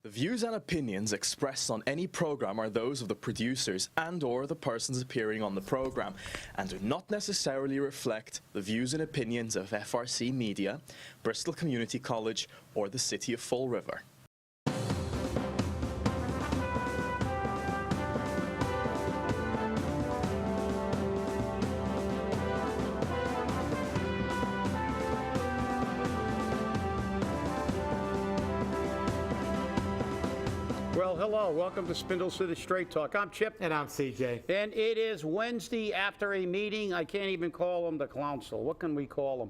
The views and opinions expressed on any program are those of the producers and/or the persons appearing on the program and do not necessarily reflect the views and opinions of FRC Media, Bristol Community College, or the City of Fall River. Well, hello. Welcome to Spindle City Straight Talk. I'm Chip. And I'm CJ. And it is Wednesday after a meeting. I can't even call them the council. What can we call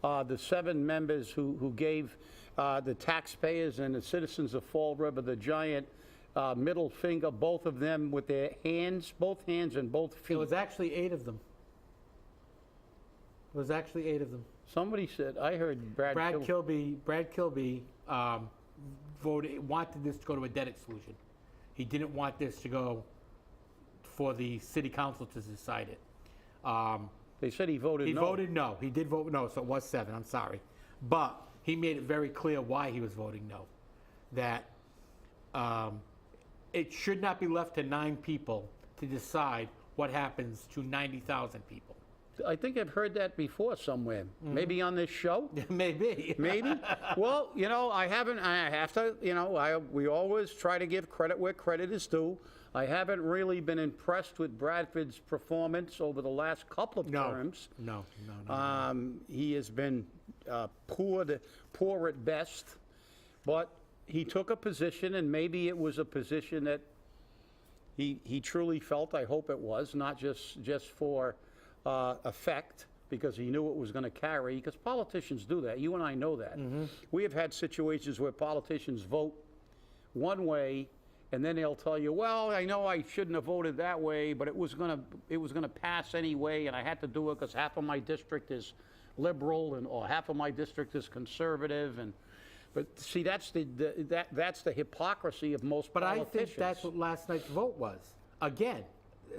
them? The 7 members who gave the taxpayers and the citizens of Fall River the giant middle finger, both of them with their hands, both hands and both feet. It was actually 8 of them. It was actually 8 of them. Somebody said, I heard Brad Kilby wanted this to go to a debt exclusion. He didn't want this to go for the city council to decide it. They said he voted no. He voted no. He did vote no, so it was 7. I'm sorry. But he made it very clear why he was voting no. That it should not be left to 9 people to decide what happens to 90,000 people. I think I've heard that before somewhere. Mm-hmm. Maybe on this show? Maybe. Maybe. Well, you know, I have to, you know, we always try to give credit where credit is due. I haven't really been impressed with Bradford's performance over the last couple of terms. No. He has been poor at best, but he took a position, and maybe it was a position that he truly felt, I hope it was, not just for effect, because he knew it was going to carry, because politicians do that. You and I know that. Mm-hmm. We have had situations where politicians vote one way, and then they'll tell you, well, I know I shouldn't have voted that way, but it was going to pass anyway, and I had to do it because half of my district is liberal, or half of my district is conservative, but see, that's the hypocrisy of most politicians. But I think that's what last night's vote was. Again,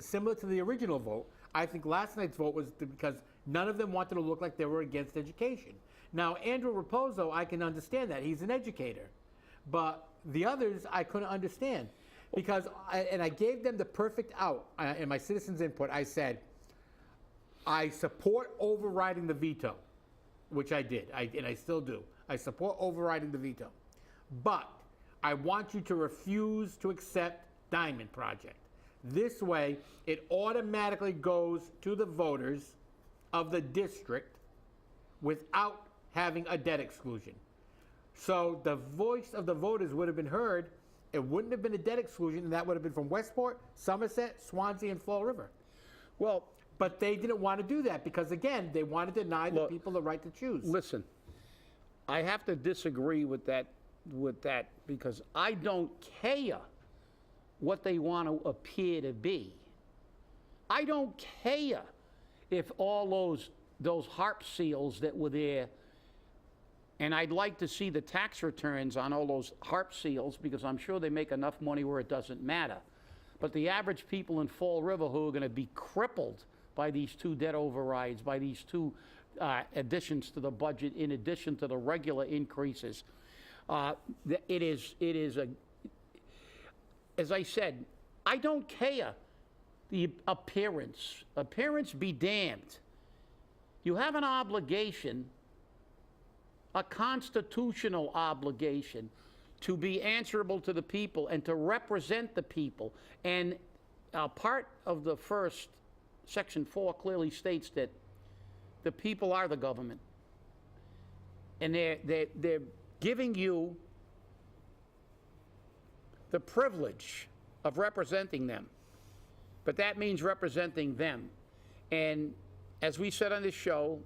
similar to the original vote, I think last night's vote was because none of them wanted to look like they were against education. Now, Andrew Raposo, I can understand that. He's an educator. But the others, I couldn't understand. Because, I gave them the perfect out in my citizens' input. I said, I support overriding the veto, which I did, and I still do. I support overriding the veto. But I want you to refuse to accept Diman Project. This way, it automatically goes to the voters of the district without having a debt exclusion. So the voice of the voters would have been heard. It wouldn't have been a debt exclusion, and that would have been from Westport, Somerset, Swansea, and Fall River. Well, but they didn't want to do that because, again, they wanted to deny the people the right to choose. Listen, I have to disagree with that because I don't care what they want to appear to be. I don't care if all those harp seals that were there, and I'd like to see the tax returns on all those harp seals because I'm sure they make enough money where it doesn't matter. But the average people in Fall River who are going to be crippled by these 2 debt overrides, by these 2 additions to the budget in addition to the regular increases, it is a as I said, I don't care the appearance. Appearance be damned. You have an obligation, a constitutional obligation, to be answerable to the people and to represent the people. And part of the first, Section 4 clearly states that the people are the government. And they're giving you the privilege of representing them. But that means representing them. And as we said on this show,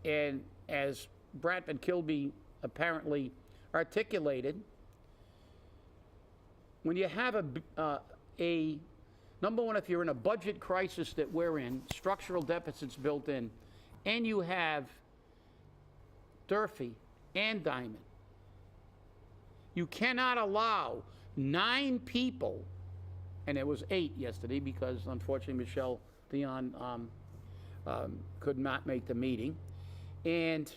and as Bradford Kilby apparently articulated, when you have a number one, if you're in a budget crisis that we're in, structural deficits built in, and you have Durfee and Diman, you cannot allow 9 people, and it was 8 yesterday because unfortunately Michelle Dion could not make the meeting, and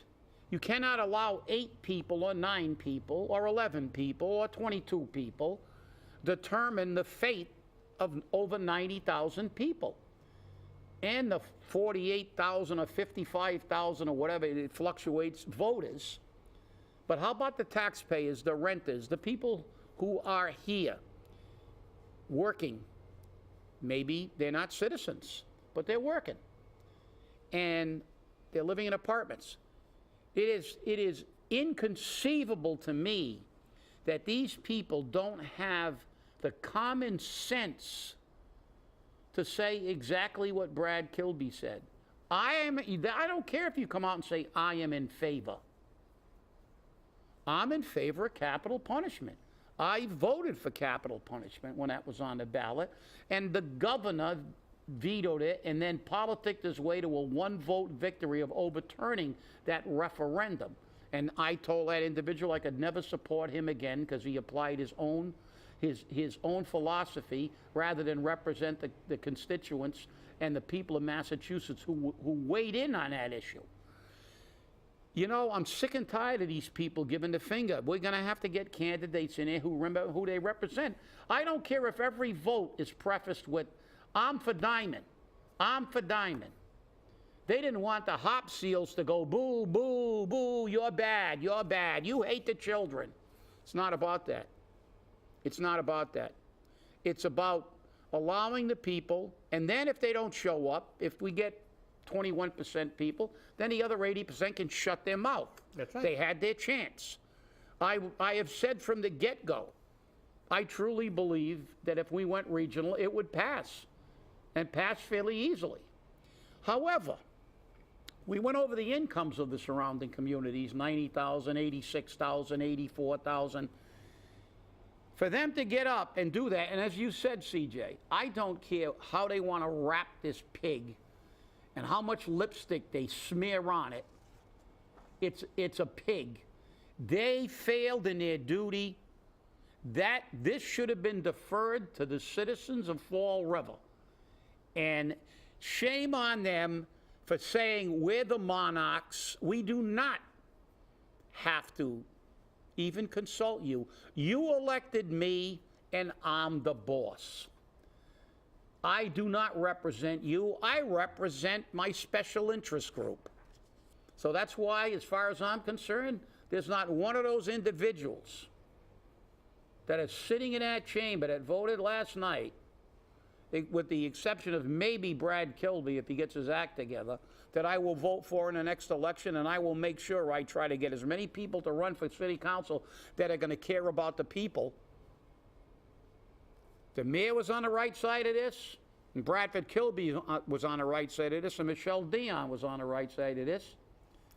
You cannot allow 8 people or 9 people or 11 people or 22 people determine the fate of over 90,000 people. And the 48,000 or 55,000 or whatever, it fluctuates, voters. But how about the taxpayers, the renters, the people who are here working? Maybe they're not citizens, but they're working. And they're living in apartments. It is inconceivable to me that these people don't have the common sense to say exactly what Brad Kilby said. I don't care if you come out and say, I am in favor. I'm in favor of capital punishment. I voted for capital punishment when that was on the ballot, and the governor vetoed it and then politicked his way to a 1-vote victory of overturning that referendum. And I told that individual I could never support him again because he applied his own philosophy rather than represent the constituents and the people of Massachusetts who weighed in on that issue. You know, I'm sick and tired of these people giving the finger. We're going to have to get candidates in here who remember who they represent. I don't care if every vote is prefaced with, I'm for Diman. I'm for Diman. They didn't want the hop seals to go, boo, boo, boo, you're bad, you hate the children. It's not about that. It's not about that. It's about allowing the people, and then if they don't show up, if we get 21% people, then the other 80% can shut their mouth. That's right. They had their chance. I have said from the get-go, I truly believe that if we went regional, it would pass, and pass fairly easily. However, we went over the incomes of the surrounding communities, 90,000, 86,000, 84,000. For them to get up and do that, and as you said, CJ, I don't care how they want to wrap this pig and how much lipstick they smear on it. It's a pig. They failed in their duty. This should have been deferred to the citizens of Fall River. And shame on them for saying we're the monarchs. We do not have to even consult you. You elected me, and I'm the boss. I do not represent you. I represent my special interest group. So that's why, as far as I'm concerned, there's not one of those individuals that is sitting in that chamber that voted last night, with the exception of maybe Brad Kilby, if he gets his act together, that I will vote for in the next election, and I will make sure I try to get as many people to run for city council that are going to care about the people. The mayor was on the right side of this, and Bradford Kilby was on the right side of this, and Michelle Dion was on the right side of this.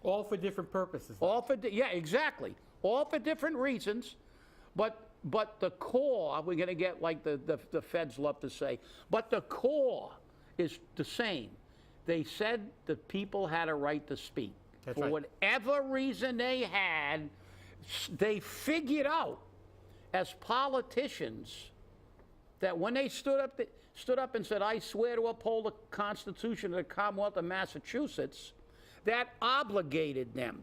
All for different purposes. Yeah, exactly. All for different reasons, but the core, we're going to get like the feds love to say, but the core is the same. They said the people had a right to speak. That's for right. whatever reason they had, they figured out as politicians that when they stood up and said, I swear to uphold the Constitution of the Commonwealth of Massachusetts, that obligated them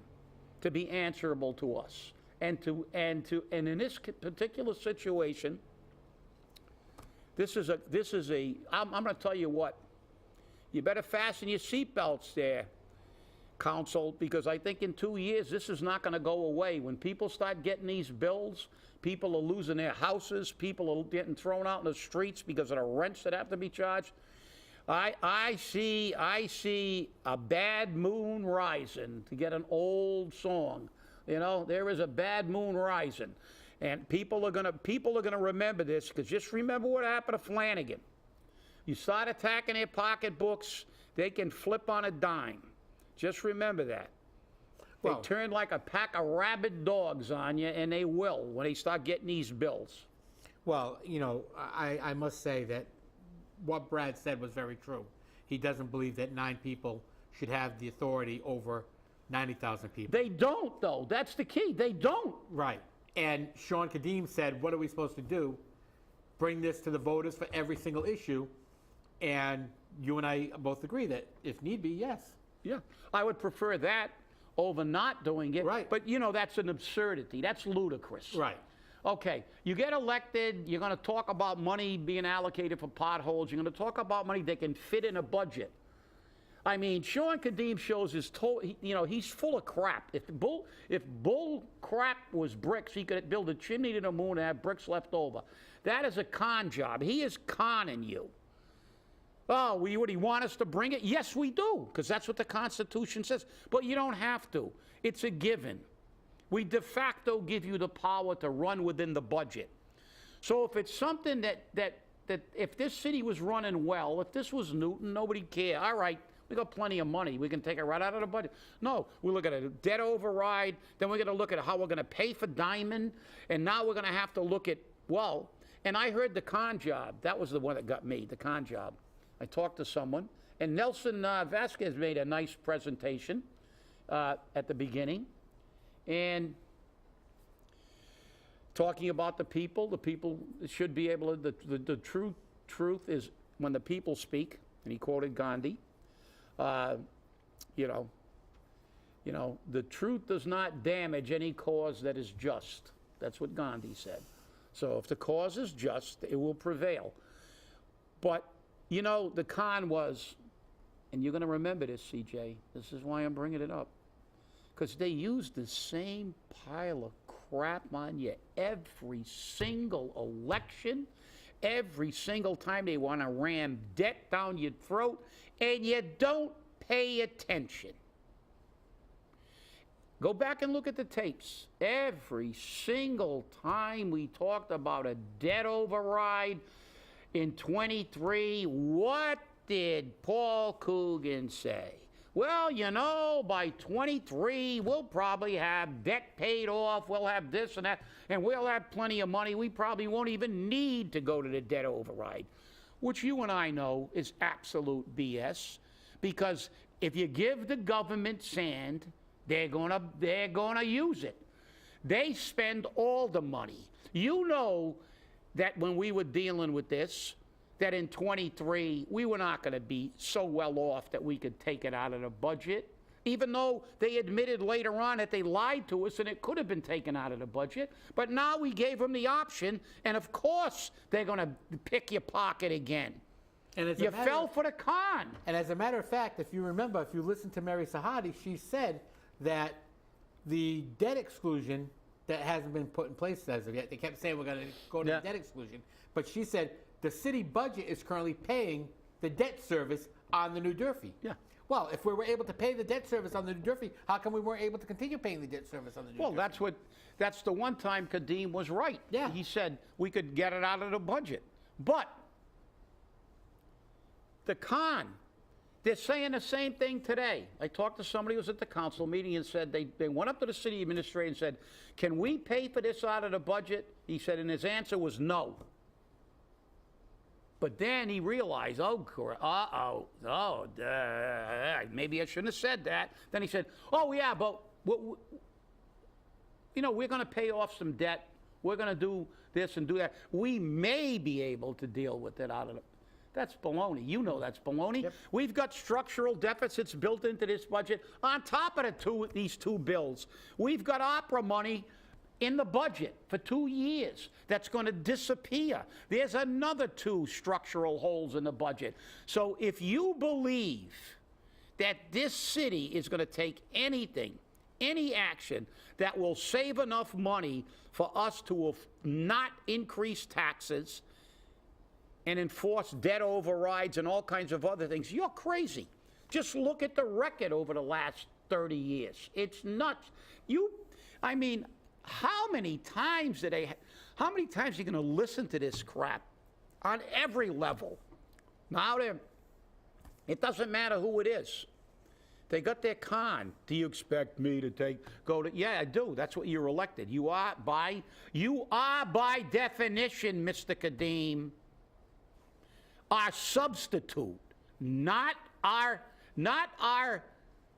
to be answerable to us. And in this particular situation, I'm going to tell you what, you better fasten your seatbelts there, council, because I think in 2 years this is not going to go away. When people start getting these bills, people are losing their houses, people are getting thrown out in the streets because of the rents that have to be charged. I see a bad moon rising, to get an old song. You know, there is a bad moon rising, and people are gonna remember this, because just remember what happened to Flanagan. You start attacking their pocketbooks, they can flip on a dime. Just remember that. They turn like a pack of rabid dogs on you, and they will when they start getting these bills. Well, you know, I must say that what Brad said was very true. He doesn't believe that 9 people should have the authority over 90,000 people. They don't, though. That's the key. They don't. Right. And Sean Kadim said, what are we supposed to do? Bring this to the voters for every single issue. And you and I both agree that if need be, yes. Yeah. I would prefer that over not doing it. Right. But, you know, that's an absurdity. That's ludicrous. Right. Okay, you get elected, you're going to talk about money being allocated for potholes, you're going to talk about money that can fit in a budget. I mean, Sean Kadim shows his, he's full of crap. If bull crap was bricks, he could build a chimney to the moon and have bricks left over. That is a con job. He is conning you. Oh, would he want us to bring it? Yes, we do, because that's what the Constitution says. But you don't have to. It's a given. We de facto give you the power to run within the budget. So if it's something that if this city was running well, if this was Newton, nobody cared. All right, we got plenty of money. We can take it right out of the budget. No, we look at a debt override. Then we're going to look at how we're going to pay for Diman. And now we're going to have to look at, well, and I heard the con job. That was the one that got me, the con job. I talked to someone. And Nelson Vasquez made a nice presentation at the beginning. And talking about the people should be able to, the truth is when the people speak, and he quoted Gandhi, the truth does not damage any cause that is just. That's what Gandhi said. So if the cause is just, it will prevail. But, you know, the con was, and you're going to remember this, CJ, this is why I'm bringing it up, because they used the same pile of crap on you every single election, every single time they want to ram debt down your throat, and you don't pay attention. Go back and look at the tapes. Every single time we talked about a debt override in 23, what did Paul Coogan say? Well, you know, by 23, we'll probably have debt paid off, we'll have this and that, and we'll have plenty of money. We probably won't even need to go to the debt override, which you and I know is absolute BS, because if you give the government sand, they're gonna use it. They spend all the money. You know that when we were dealing with this, that in 23, we were not going to be so well off that we could take it out of the budget, even though they admitted later on that they lied to us and it could have been taken out of the budget. But now we gave them the option, and of course they're going to pick your pocket again. And you fell for the con. And as a matter of fact, if you remember, if you listen to Mary Sahadi, she said that the debt exclusion that hasn't been put in place as of yet, they kept saying we're going to go to the debt exclusion, but she said the city budget is currently paying the debt service on the New Durfee. Yeah. Well, if we were able to pay the debt service on the New Durfee, how come we weren't able to continue paying the debt service on the New Durfee? Well, that's the one time Kadim was right. Yeah. He said we could get it out of the budget. But the con, they're saying the same thing today. I talked to somebody who was at the council meeting and said they went up to the city administrator and said, can we pay for this out of the budget? He said, and his answer was no. But then he realized, maybe I shouldn't have said that. Then he said, oh, yeah, but, you know, we're going to pay off some debt. We're going to do this and do that. We may be able to deal with it out of the... That's baloney. You know that's baloney. Yep. We've got structural deficits built into this budget. On top of these two bills, we've got opera money in the budget for 2 years that's going to disappear. There's another 2 structural holes in the budget. So if you believe that this city is going to take any action that will save enough money for us to not increase taxes and enforce debt overrides and all kinds of other things, you're crazy. Just look at the record over the last 30 years. It's nuts. How many times are you going to listen to this crap on every level? Now, it doesn't matter who it is. They got their con. Do you expect me to yeah, I do. That's what you're elected. You are by definition, Mr. Kadim, our substitute, not our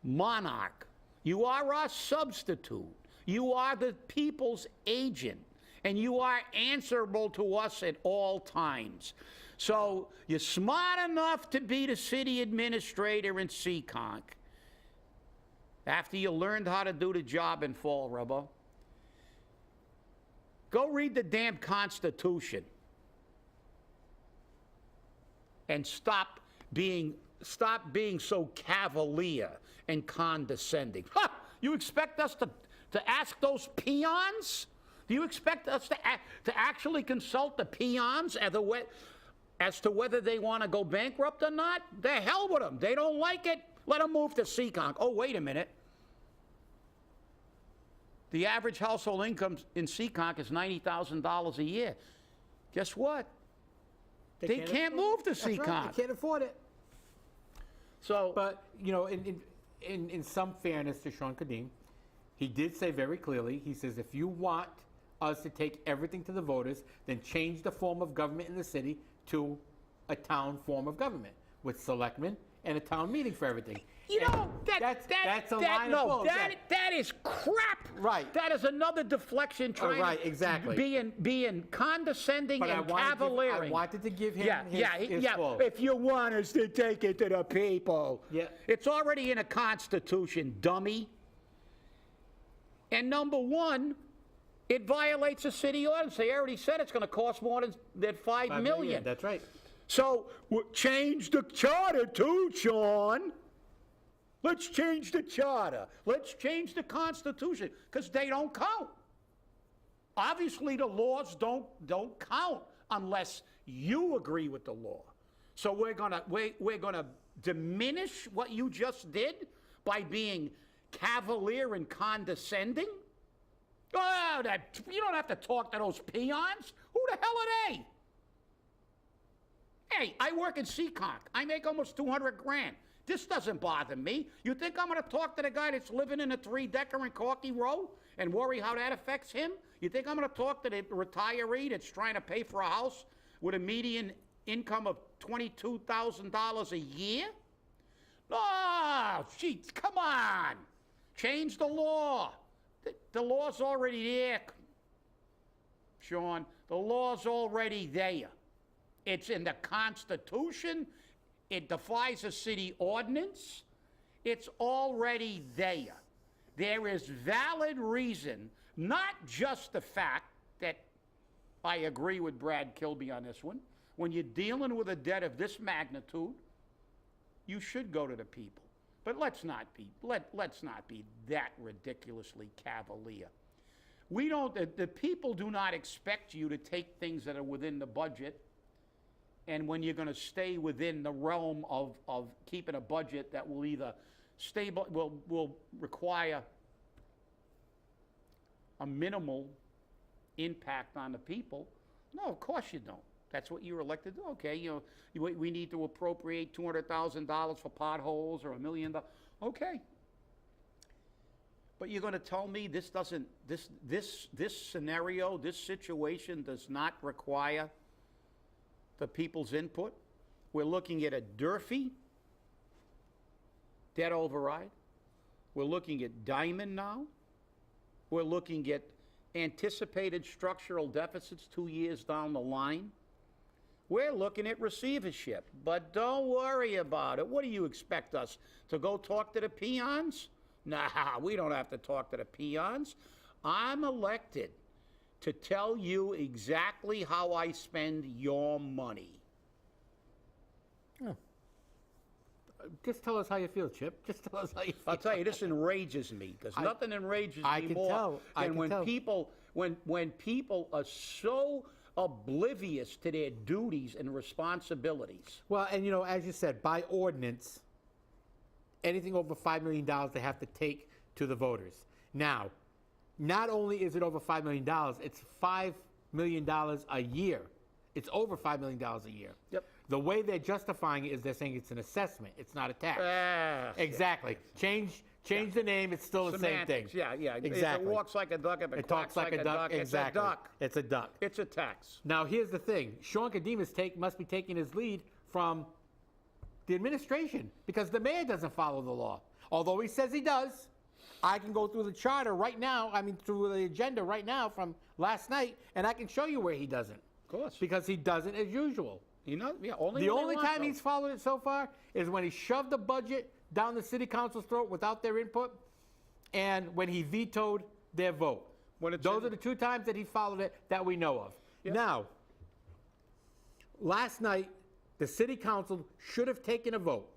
monarch. You are our substitute. You are the people's agent, and you are answerable to us at all times. So you're smart enough to be the city administrator in Seekonk, after you learned how to do the job in Fall River, go read the damn Constitution and stop being so cavalier and condescending. Ha! You expect us to ask those peons? Do you expect us to actually consult the peons as to whether they want to go bankrupt or not? The hell with them. They don't like it. Let them move to Seekonk. Oh, wait a minute. The average household income in Seekonk is $90,000 a year. Guess what? They can't move to Seekonk. Right, they can't afford it. So, but, you know, in some fairness to Sean Kadim, he did say very clearly, he says, if you want us to take everything to the voters, then change the form of government in the city to a town form of government with selectmen and a town meeting for everything. you know, that's a line of bull. That is crap. Right. That is another deflection trying right, exactly. being condescending But and cavaliering. I wanted to give him his full. If you want us to take it to the people. Yeah. It's already in a constitution, dummy. And number one, it violates the city ordinance. They already said it's going to cost more than $5 million. That's right. So change the charter too, Sean. Let's change the charter. Let's change the Constitution, because they don't count. Obviously, the laws don't count unless you agree with the law. So we're gonna diminish what you just did by being cavalier and condescending. Oh, you don't have to talk to those peons. Who the hell are they? Hey, I work in Seekonk. I make almost $200,000. This doesn't bother me. You think I'm going to talk to the guy that's living in a 3-decker in Corky Row and worry how that affects him? You think I'm going to talk to the retiree that's trying to pay for a house with a median income of $22,000 a year? Oh, gee, come on. Change the law. The law's already there, Sean. The law's already there. It's in the Constitution. It defies a city ordinance. It's already there. There is valid reason, not just the fact that I agree with Brad Kilby on this one. When you're dealing with a debt of this magnitude, you should go to the people. But let's not be that ridiculously cavalier. The people do not expect you to take things that are within the budget, and when you're going to stay within the realm of keeping a budget that will either will require a minimal impact on the people. No, of course you don't. That's what you were elected to do. Okay, we need to appropriate $200,000 for potholes or $1 million. Okay. But you're going to tell me this scenario, this situation does not require the people's input? We're looking at a Durfee debt override. We're looking at Diman now. We're looking at anticipated structural deficits 2 years down the line. We're looking at receivership. But don't worry about it. What do you expect us to go talk to the peons? Nah, we don't have to talk to the peons. I'm elected to tell you exactly how I spend your money. Oh. Just tell us how you feel, Chip. Just tell us how you feel. I'll tell you, this enrages me, because nothing enrages me more than when people are so oblivious to their duties and responsibilities. Well, and as you said, by ordinance, anything over $5 million they have to take to the voters. Now, not only is it over $5 million, it's $5 million a year. It's over $5 million a year. Yep. The way they're justifying it is they're saying it's an assessment. It's not a tax. Exactly. Yeah. Change the name. It's still Semantics. the same thing. Yeah. Exactly. If it walks like a duck, if it talks like a duck, exactly. It's a duck. It's a duck. It's a tax. Now, here's the thing. Sean Kadim must be taking his lead from the administration, because the mayor doesn't follow the law. Although he says he does. I can go through the charter right now, through the agenda right now from last night, and I can show you where he doesn't. Of course. Because he doesn't as usual. The only time he's followed it so far is when he shoved the budget down the city council's throat without their input, and when he vetoed their vote. Those are the two times that he followed it that we know of. Yep. Now, last night, the city council should have taken a vote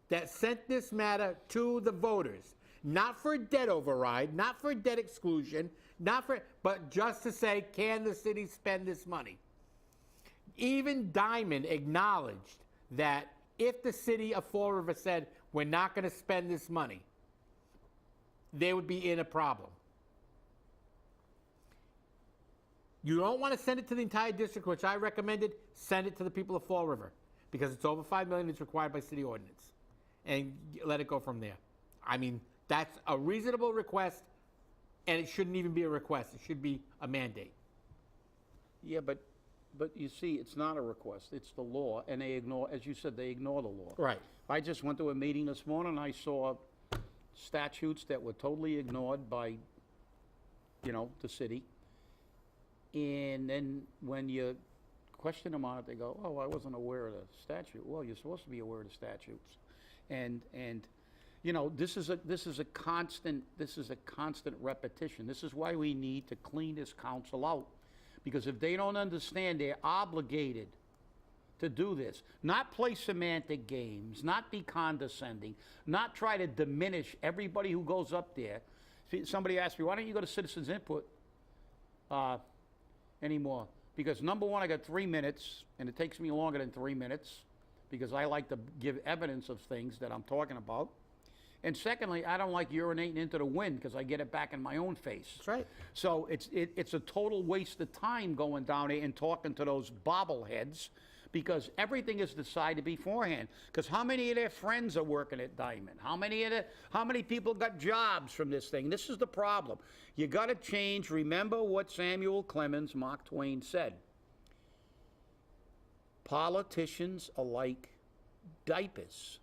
that sent this matter to the voters, not for a debt override, not for a debt exclusion, but just to say, can the city spend this money? Even Diman acknowledged that if the city of Fall River said, we're not going to spend this money, they would be in a problem. You don't want to send it to the entire district, which I recommended, send it to the people of Fall River, because it's over $5 million, it's required by city ordinance, and let it go from there. I mean, that's a reasonable request, and it shouldn't even be a request. It should be a mandate. Yeah, but you see, it's not a request. It's the law, and they ignore, as you said, they ignore the law. Right. I just went to a meeting this morning, and I saw statutes that were totally ignored by, the city. And then when you question them on it, they go, oh, I wasn't aware of the statute. Well, you're supposed to be aware of the statutes. And this is a constant repetition. This is why we need to clean this council out. Because if they don't understand, they're obligated to do this. Not play semantic games, not be condescending, not try to diminish everybody who goes up there. Somebody asked me, why don't you go to citizens input anymore? Because number one, I got 3 minutes, and it takes me longer than 3 minutes because I like to give evidence of things that I'm talking about. And secondly, I don't like urinating into the wind because I get it back in my own face. That's right. So it's a total waste of time going down there and talking to those bobbleheads because everything is decided beforehand. Because how many of their friends are working at Diman? How many people got jobs from this thing? This is the problem. You got to change. Remember what Samuel Clemens, Mark Twain said. Politicians are like diapers.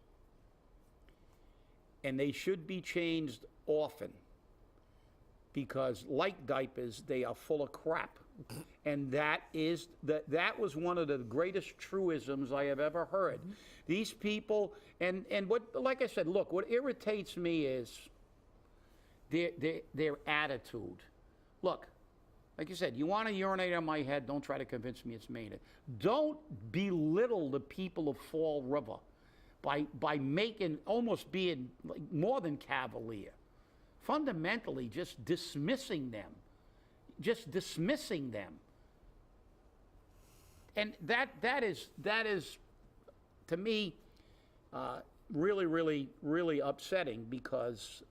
And they should be changed often because, like diapers, they are full of crap. And that was one of the greatest truisms I have ever heard. These people, and what, like I said, look, what irritates me is their attitude. Look, like you said, you want to urinate on my head, don't try to convince me it's made. Don't belittle the people of Fall River by making, almost being like more than cavalier. Fundamentally, just dismissing them. And that is to me really, really, really upsetting because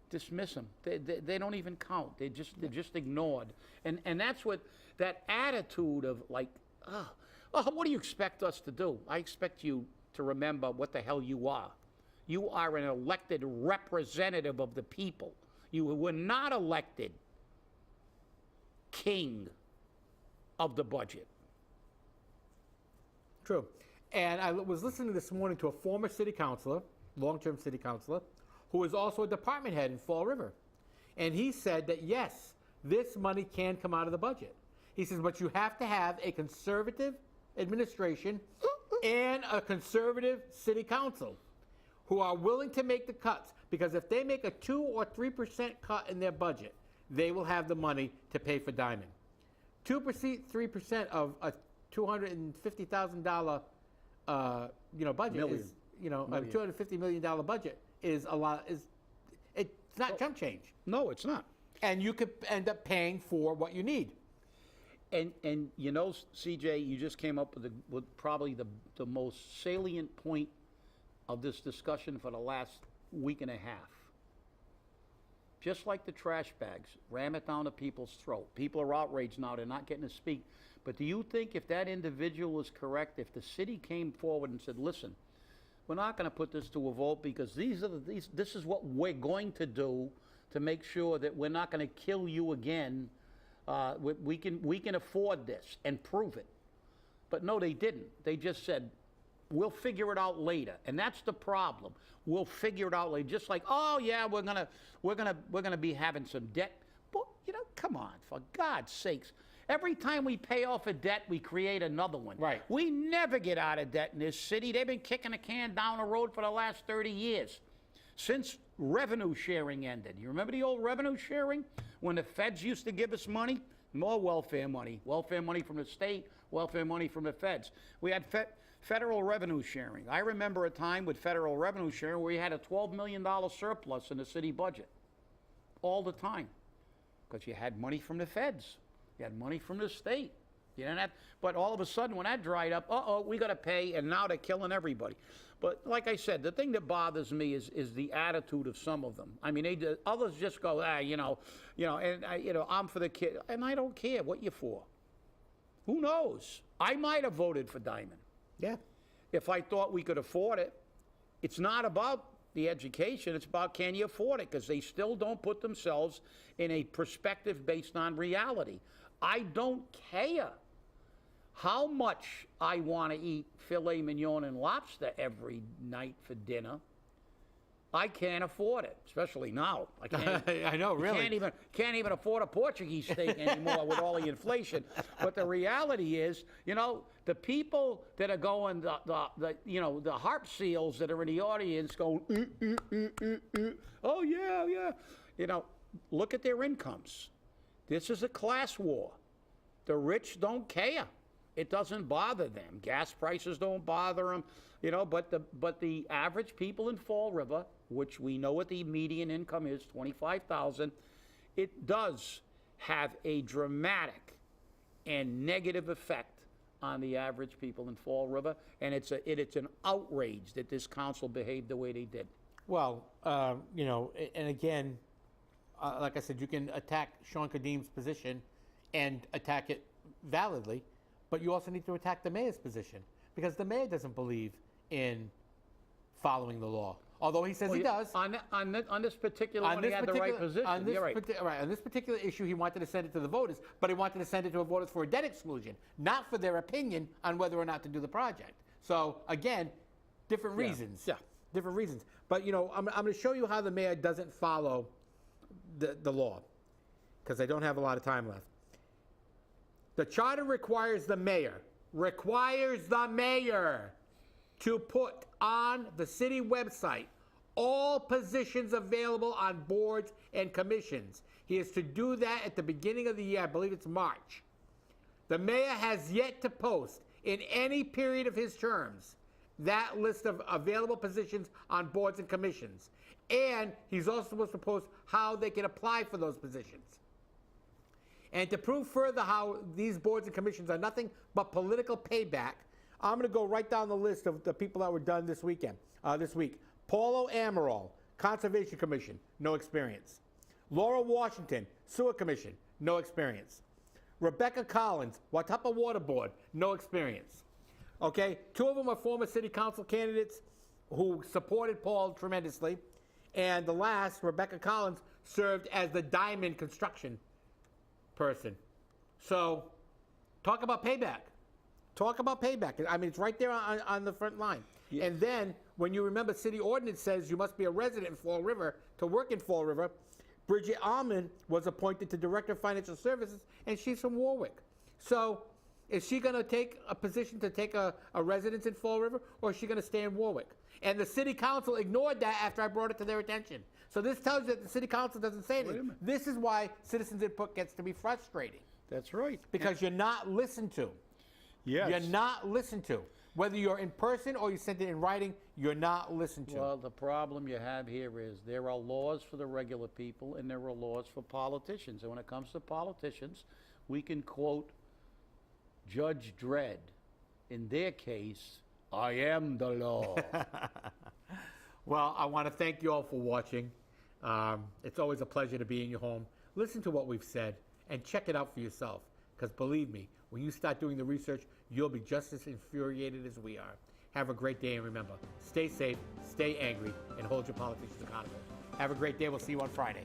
dismiss them. They don't even count. They're just ignored. And that's what that attitude of like, what do you expect us to do? I expect you to remember what the hell you are. You are an elected representative of the people. You were not elected king of the budget. True. And I was listening this morning to a former city councilor, long-term city councilor, who is also a department head in Fall River. And he said that, yes, this money can come out of the budget. He says, but you have to have a conservative administration and a conservative city council who are willing to make the cuts. Because if they make a 2 or 3% cut in their budget, they will have the money to pay for Diman. 2%, 3% of a $250,000 budget Million. is, a $250 million budget is a lot. It's not chump change. No, it's not. And you could end up paying for what you need. And CJ, you just came up with probably the most salient point of this discussion for the last week and a half. Just like the trash bags, ram it down to people's throat. People are outraged now, they're not getting to speak. But do you think if that individual is correct, if the city came forward and said, listen, we're not going to put this to a vote because this is what we're going to do to make sure that we're not going to kill you again. We can afford this and prove it. But no, they didn't. They just said, we'll figure it out later. And that's the problem. We'll figure it out later. Just like, oh yeah, we're gonna be having some debt. But come on, for God's sakes. Every time we pay off a debt, we create another one. Right. We never get out of debt in this city. They've been kicking the can down the road for the last 30 years. Since revenue sharing ended. You remember the old revenue sharing? When the feds used to give us money? More welfare money from the state, welfare money from the feds. We had federal revenue sharing. I remember a time with federal revenue sharing where we had a $12 million surplus in the city budget all the time because you had money from the feds. You had money from the state. You didn't have, but all of a sudden when that dried up, we got to pay, and now they're killing everybody. But like I said, the thing that bothers me is the attitude of some of them. I mean, others just go, I'm for the kid, and I don't care what you're for. Who knows? I might have voted for Diman. Yeah. If I thought we could afford it. It's not about the education, it's about can you afford it, because they still don't put themselves in a perspective based on reality. I don't care how much I want to eat filet mignon and lobster every night for dinner. I can't afford it, especially now. I can't. I know, really. Can't even afford a Portuguese steak anymore with all the inflation. But the reality is, the people that are going, the harp seals that are in the audience going, oh yeah. Look at their incomes. This is a class war. The rich don't care. It doesn't bother them. Gas prices don't bother them, but the average people in Fall River, which we know what the median income is, $25,000, it does have a dramatic and negative effect on the average people in Fall River, and it's an outrage that this council behaved the way they did. Well, and again, like I said, you can attack Sean Kadim's position and attack it validly, but you also need to attack the mayor's position, because the mayor doesn't believe in following the law. Although he says he does. On this particular one, he had the right position. You're right. On this particular issue, he wanted to send it to the voters, but he wanted to send it to the voters for a debt exclusion, not for their opinion on whether or not to do the project. So, again, different reasons. Yeah. Different reasons. But, I'm going to show you how the mayor doesn't follow the law, because I don't have a lot of time left. The charter requires the mayor to put on the city website all positions available on boards and commissions. He is to do that at the beginning of the year. I believe it's March. The mayor has yet to post in any period of his terms that list of available positions on boards and commissions. And he's also supposed to post how they can apply for those positions. And to prove further how these boards and commissions are nothing but political payback, I'm going to go right down the list of the people that were done this week. Paulo Amaral, Conservation Commission, no experience. Laura Washington, Sewer Commission, no experience. Rebecca Collins, Watapa Water Board, no experience. Okay, two of them are former city council candidates who supported Paul tremendously. And the last, Rebecca Collins, served as the Diman construction person. So, talk about payback. I mean, it's right there on the front line. Yeah. And then, when you remember city ordinance says you must be a resident in Fall River to work in Fall River, Bridget Almond was appointed to Director of Financial Services, and she's from Warwick. So, is she going to take a position to take a residence in Fall River, or is she going to stay in Warwick? And the city council ignored that after I brought it to their attention. So this tells you that the city council doesn't say anything. This is why citizens' input gets to be frustrating. That's right. Because you're not listened to. Yes. You're not listened to. Whether you're in person or you send it in writing, you're not listened to. Well, the problem you have here is there are laws for the regular people and there are laws for politicians. And when it comes to politicians, we can quote Judge Dredd. In their case, I am the law. Well, I want to thank you all for watching. It's always a pleasure to be in your home. Listen to what we've said and check it out for yourself. Because believe me, when you start doing the research, you'll be just as infuriated as we are. Have a great day, and remember, stay safe, stay angry, and hold your politicians accountable. Have a great day. We'll see you on Friday.